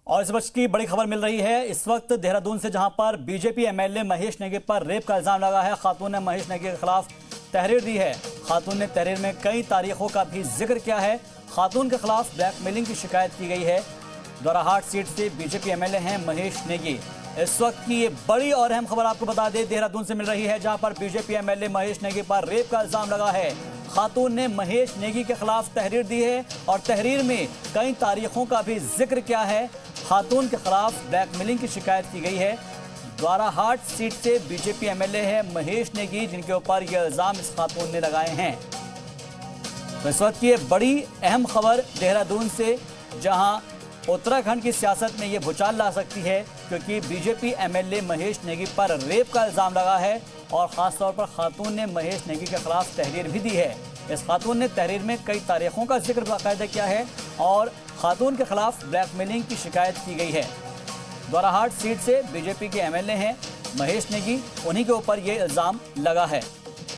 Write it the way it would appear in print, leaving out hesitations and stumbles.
और इस वक्त की बड़ी खबर मिल रही है इस वक्त देहरादून से, जहां पर बीजेपी एमएलए महेश नेगी पर रेप का इल्जाम लगा है। खातून ने महेश नेगी के खिलाफ तहरीर दी है। खातून ने तहरीर में कई तारीखों का भी जिक्र किया है। खातून के खिलाफ ब्लैकमेलिंग की शिकायत की गई है। दोराहाट सीट से बीजेपी एमएलए हैं महेश नेगी। इस वक्त की ये बड़ी और अहम खबर आपको बता दें, देहरादून से मिल रही है, जहां पर बीजेपी एमएलए महेश नेगी पर रेप का इल्जाम लगा है। खातून ने महेश नेगी के खिलाफ तहरीर दी है और तहरीर में कई तारीखों का भी जिक्र किया है। खातून के खिलाफ ब्लैकमेलिंग की शिकायत की गई है। दोराहाट सीट से बीजेपी एमएलए है महेश नेगी, जिनके ऊपर यह इल्जाम इस खातून ने लगाए हैं। तो इस वक्त की ये बड़ी अहम खबर देहरादून से, जहां उत्तराखंड की सियासत में ये भूचाल ला सकती है, क्योंकि बीजेपी एमएलए महेश नेगी पर रेप का इल्जाम लगा है और खासतौर पर खातून ने महेश नेगी के खिलाफ तहरीर भी दी है। इस खातून ने तहरीर में कई तारीखों का जिक्र बाकायदा किया है और खातून के खिलाफ ब्लैकमेलिंग की शिकायत की गई है। दोराहाट सीट से बीजेपी के एमएलए हैं महेश नेगी, उन्हीं के ऊपर ये इल्जाम लगा है।